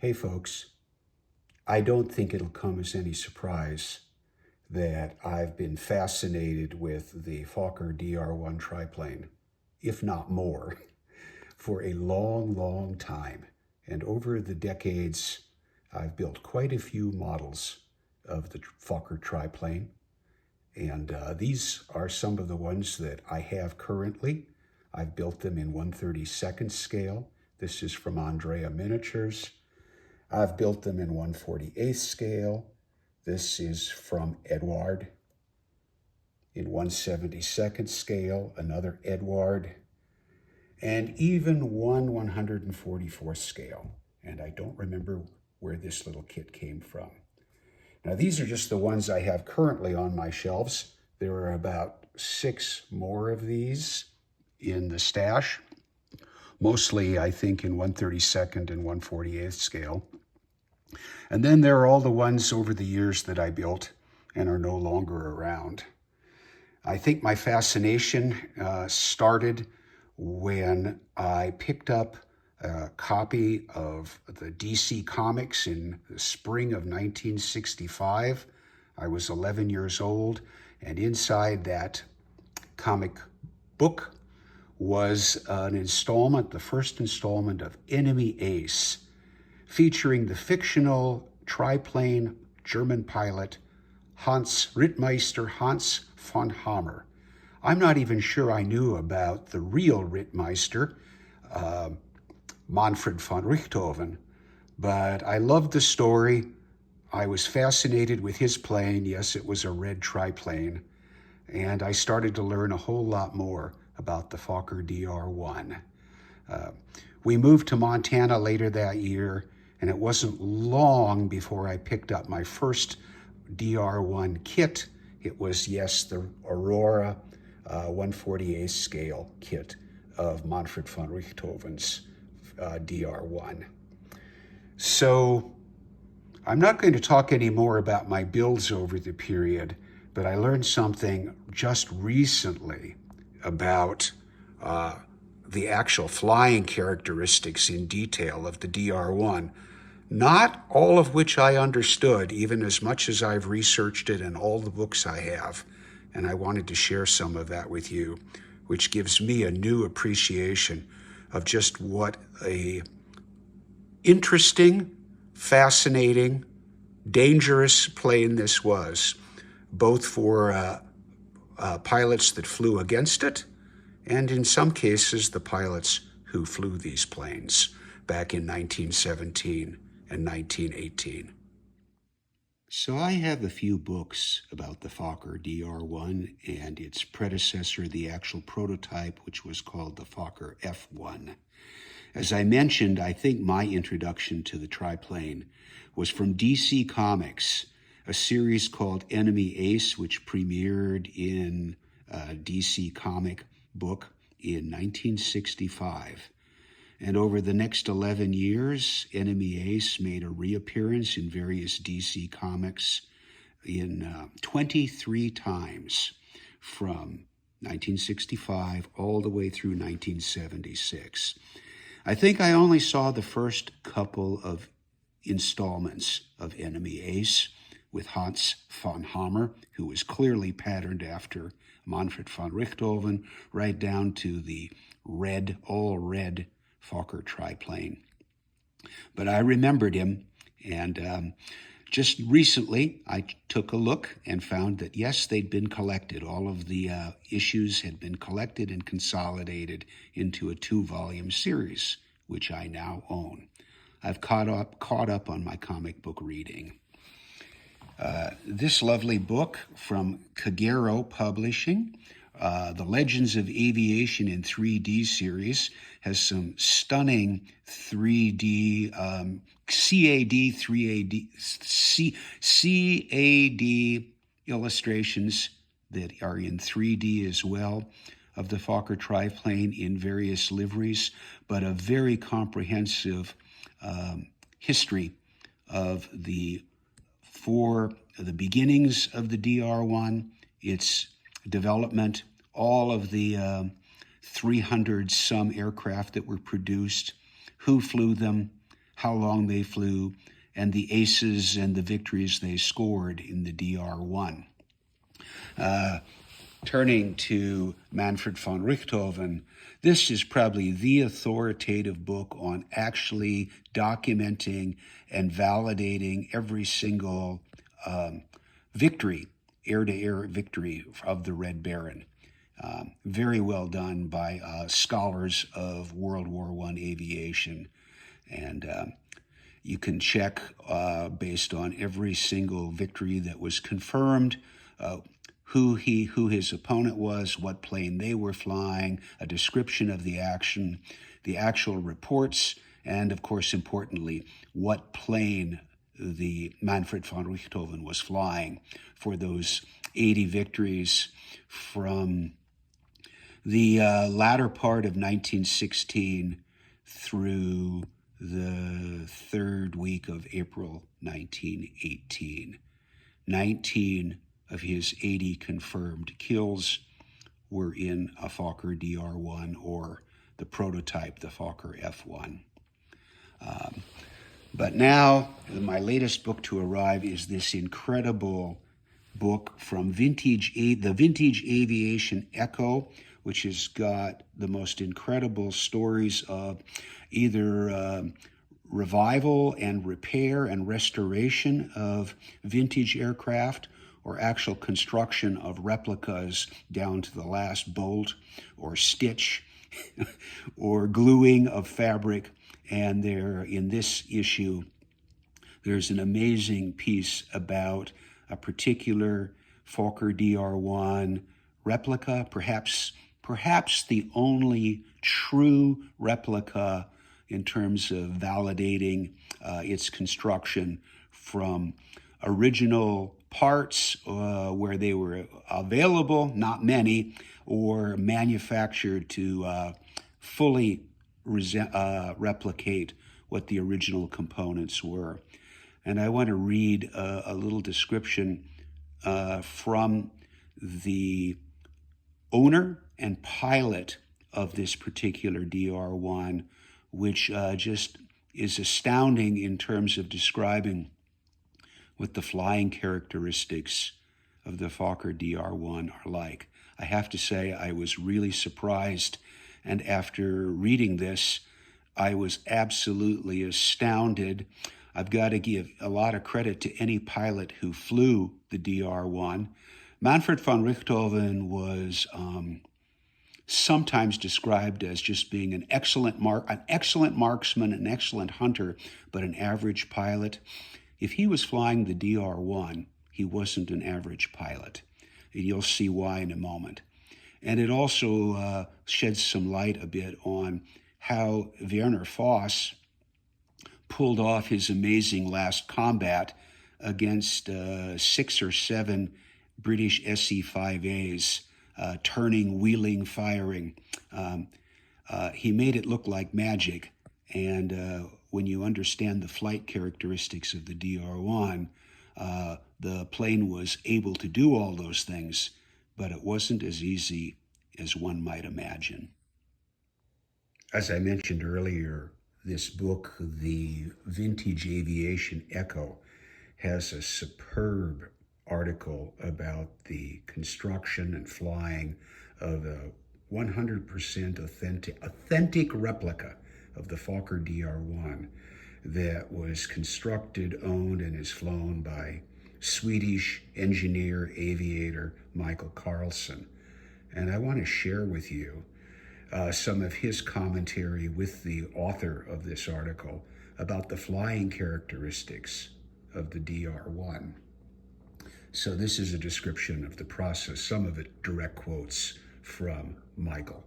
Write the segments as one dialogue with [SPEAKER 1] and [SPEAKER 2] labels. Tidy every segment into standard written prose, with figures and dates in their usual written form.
[SPEAKER 1] Hey folks, I don't think it'll come as any surprise that I've been fascinated with the Fokker DR1 triplane, if not more, for a long, long time. And over the decades, I've built quite a few models of the Fokker triplane. And these are some of the ones that I have currently. I've built them in 1/32nd scale. This is from Andrea Miniatures. I've built them in 1/48 scale. This is from Eduard. In 1/72nd scale, another Eduard. And even one 144th scale. And I don't remember where this little kit came from. Now these are just the ones I have currently on my shelves. There are about 6 more of these in the stash. Mostly, I think, in 1/32nd and 1/48th scale. And then there are all the ones over the years that I built and are no longer around. I think my fascination started when I picked up a copy of the DC Comics in the spring of 1965. I was 11 years old, and inside that comic book was an installment, the first installment of Enemy Ace, featuring the fictional triplane German pilot Rittmeister Hans von Hammer. I'm not even sure I knew about the real Rittmeister, Manfred von Richthofen, but I loved the story. I was fascinated with his plane. Yes, it was a red triplane. And I started to learn a whole lot more about the Fokker DR1. We moved to Montana later that year, and it wasn't long before I picked up my first DR1 kit. It was, yes, the Aurora 1/48 scale kit of Manfred von Richthofen's DR1. So I'm not going to talk any more about my builds over the period, but I learned something just recently about the actual flying characteristics in detail of the DR1, not all of which I understood, even as much as I've researched it in all the books I have. And I wanted to share some of that with you, which gives me a new appreciation of just what a interesting, fascinating, dangerous plane this was, both for pilots that flew against it, and in some cases, the pilots who flew these planes back in 1917 and 1918. So I have a few books about the Fokker DR1 and its predecessor, the actual prototype, which was called the Fokker F1. As I mentioned, I think my introduction to the triplane was from DC Comics, a series called Enemy Ace, which premiered in a DC comic book in 1965. And over the next 11 years, Enemy Ace made a reappearance in various DC comics in 23 times from 1965 all the way through 1976. I think I only saw the first couple of installments of Enemy Ace with Hans von Hammer, who was clearly patterned after Manfred von Richthofen, right down to the red, all red Fokker triplane. But I remembered him, and just recently I took a look and found that, yes, they'd been collected. All of the issues had been collected and consolidated into a 2-volume series, which I now own. I've caught up on my comic book reading. This lovely book from Kagero Publishing, the Legends of Aviation in 3D series, has some stunning 3D, CAD illustrations that are in 3D as well of the Fokker triplane in various liveries, but a very comprehensive history of the beginnings of the DR1, its development, all of the 300-some aircraft that were produced, who flew them, how long they flew, and the aces and the victories they scored in the DR1. Turning to Manfred von Richthofen, this is probably the authoritative book on actually documenting and validating every single victory, air-to-air victory of the Red Baron. Very well done by scholars of World War I aviation. And you can check based on every single victory that was confirmed, who his opponent was, what plane they were flying, a description of the action, the actual reports, and of course, importantly, what plane the Manfred von Richthofen was flying for those 80 victories from the latter part of 1916 through the third week of April 1918. 19 of his 80 confirmed kills were in a Fokker DR1 or the prototype, the Fokker F1. But now, my latest book to arrive is this incredible book from the Vintage Aviation Echo, which has got the most incredible stories of either revival and repair and restoration of vintage aircraft, or actual construction of replicas down to the last bolt or stitch or gluing of fabric. And there, in this issue, there's an amazing piece about a particular Fokker DR1 replica, perhaps the only true replica in terms of validating its construction from original parts where they were available, not many, or manufactured to fully replicate what the original components were. And I want to read a little description from the owner and pilot of this particular DR1, which just is astounding in terms of describing what the flying characteristics of the Fokker DR1 are like. I have to say I was really surprised, and after reading this, I was absolutely astounded. I've got to give a lot of credit to any pilot who flew the DR1. Manfred von Richthofen was sometimes described as just being an excellent marksman, an excellent hunter, but an average pilot. If he was flying the DR1, he wasn't an average pilot. And you'll see why in a moment. And it also sheds some light a bit on how Werner Voss pulled off his amazing last combat against 6 or 7 British SE-5As, turning, wheeling, firing. He made it look like magic. And when you understand the flight characteristics of the DR1, the plane was able to do all those things, but it wasn't as easy as one might imagine. As I mentioned earlier, this book, The Vintage Aviation Echo, has a superb article about the construction and flying of a 100% authentic replica of the Fokker DR1 that was constructed, owned, and is flown by Swedish engineer, aviator Michael Carlson. And I want to share with you some of his commentary with the author of this article about the flying characteristics of the DR1. So this is a description of the process, some of it direct quotes from Michael.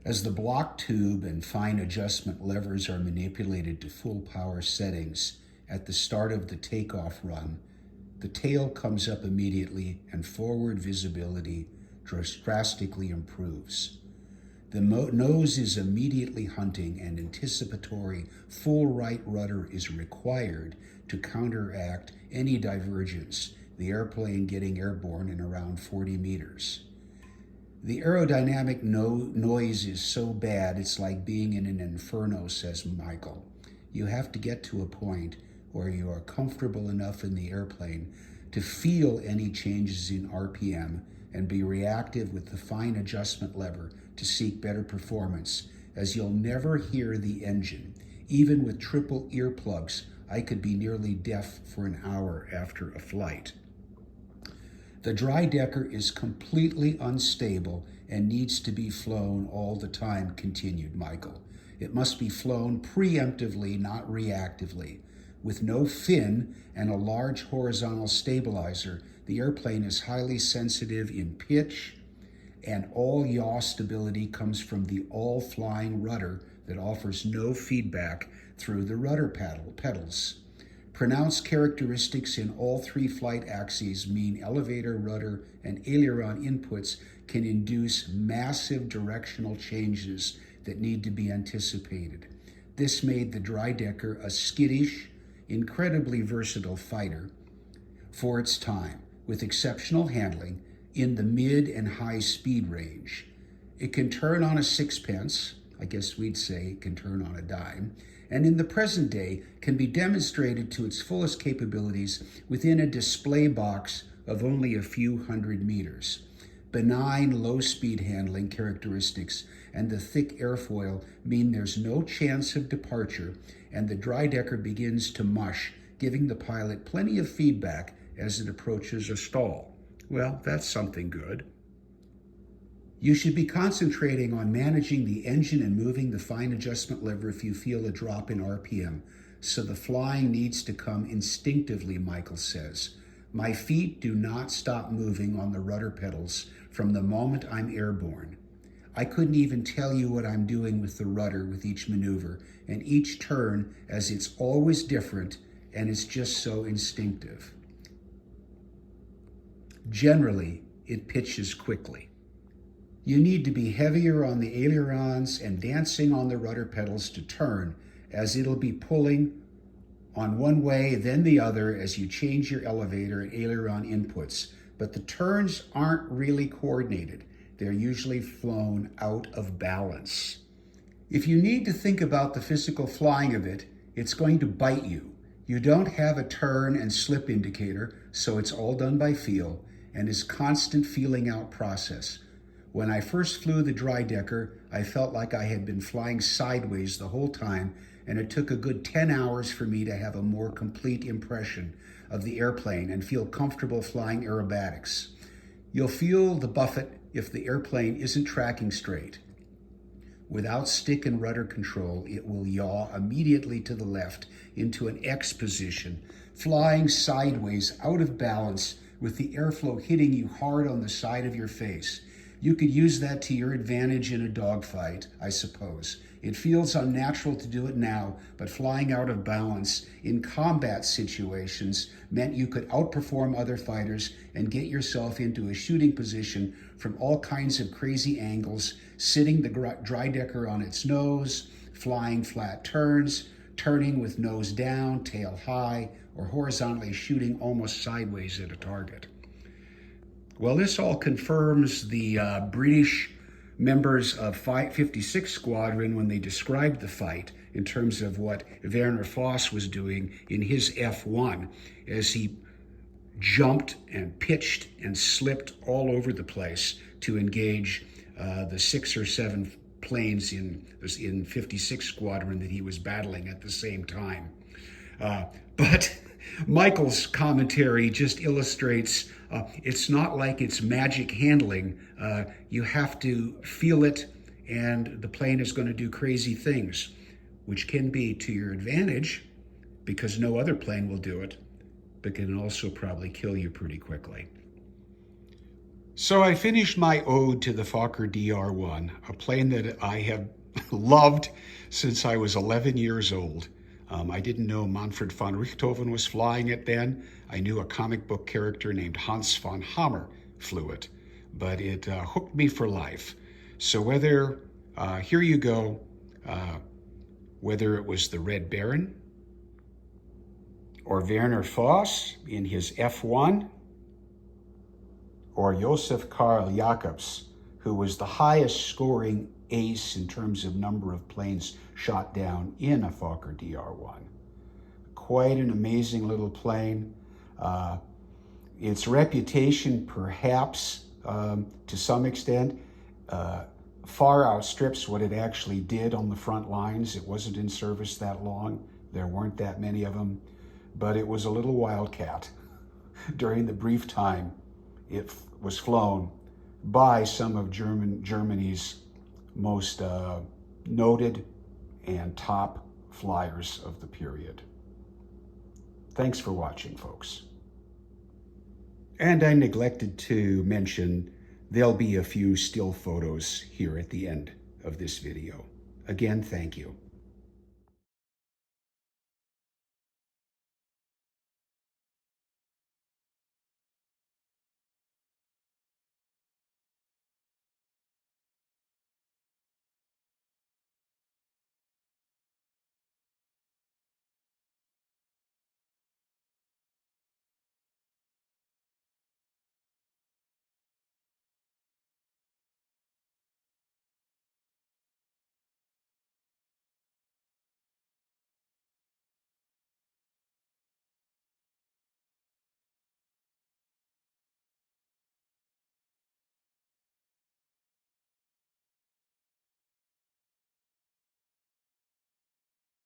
[SPEAKER 1] As the block tube and fine adjustment levers are manipulated to full power settings at the start of the takeoff run, the tail comes up immediately and forward visibility drastically improves. The nose is immediately hunting, and anticipatory full right rudder is required to counteract any divergence, the airplane getting airborne in around 40 meters. The aerodynamic noise is so bad it's like being in an inferno, says Michael. You have to get to a point where you are comfortable enough in the airplane to feel any changes in RPM and be reactive with the fine adjustment lever to seek better performance, as you'll never hear the engine. Even with triple earplugs, I could be nearly deaf for an hour after a flight. The dry decker is completely unstable and needs to be flown all the time, continued Michael. It must be flown preemptively, not reactively. With no fin and a large horizontal stabilizer, the airplane is highly sensitive in pitch, and all yaw stability comes from the all-flying rudder that offers no feedback through the rudder pedals. Pronounced characteristics in all three flight axes mean elevator, rudder, and aileron inputs can induce massive directional changes that need to be anticipated. This made the dry decker a skittish, incredibly versatile fighter for its time, with exceptional handling in the mid and high speed range. It can turn on a sixpence, I guess we'd say it can turn on a dime, and in the present day can be demonstrated to its fullest capabilities within a display box of only a few hundred meters. Benign low-speed handling characteristics and the thick airfoil mean there's no chance of departure, and the dry decker begins to mush, giving the pilot plenty of feedback as it approaches a stall. Well, that's something good. You should be concentrating on managing the engine and moving the fine adjustment lever if you feel a drop in RPM. So the flying needs to come instinctively, Michael says. My feet do not stop moving on the rudder pedals from the moment I'm airborne. I couldn't even tell you what I'm doing with the rudder with each maneuver and each turn, as it's always different and it's just so instinctive. Generally, it pitches quickly. You need to be heavier on the ailerons and dancing on the rudder pedals to turn, as it'll be pulling on one way, then the other as you change your elevator and aileron inputs. But the turns aren't really coordinated. They're usually flown out of balance. If you need to think about the physical flying of it, it's going to bite you. You don't have a turn and slip indicator, so it's all done by feel and is constant feeling out process. When I first flew the dry decker, I felt like I had been flying sideways the whole time, and it took a good 10 hours for me to have a more complete impression of the airplane and feel comfortable flying aerobatics. You'll feel the buffet if the airplane isn't tracking straight. Without stick and rudder control, it will yaw immediately to the left into an X position, flying sideways out of balance with the airflow hitting you hard on the side of your face. You could use that to your advantage in a dogfight, I suppose. It feels unnatural to do it now, but flying out of balance in combat situations meant you could outperform other fighters and get yourself into a shooting position from all kinds of crazy angles, sitting the dry decker on its nose, flying flat turns, turning with nose down, tail high, or horizontally shooting almost sideways at a target. Well, this all confirms the British members of 56 Squadron when they described the fight in terms of what Werner Voss was doing in his F1 as he jumped and pitched and slipped all over the place to engage the 6 or 7 planes in 56 Squadron that he was battling at the same time. But Michael's commentary just illustrates it's not like it's magic handling. You have to feel it, and the plane is going to do crazy things, which can be to your advantage because no other plane will do it, but can also probably kill you pretty quickly. So I finished my ode to the Fokker DRI, a plane that I have loved since I was 11 years old. I didn't know Manfred von Richthofen was flying it then. I knew a comic book character named Hans von Hammer flew it, but it hooked me for life. So whether, here you go, whether it was the Red Baron or Werner Voss in his F1, or Josef Karl Jacobs, who was the highest scoring ace in terms of number of planes shot down in a Fokker DR1. Quite an amazing little plane. Its reputation, perhaps, to some extent, far outstrips what it actually did on the front lines. It wasn't in service that long. There weren't that many of them, but it was a little wildcat during the brief time it was flown by some of Germany's most noted and top flyers of the period. Thanks for watching, folks. And I neglected to mention there'll be a few still photos here at the end of this video. Again, thank you.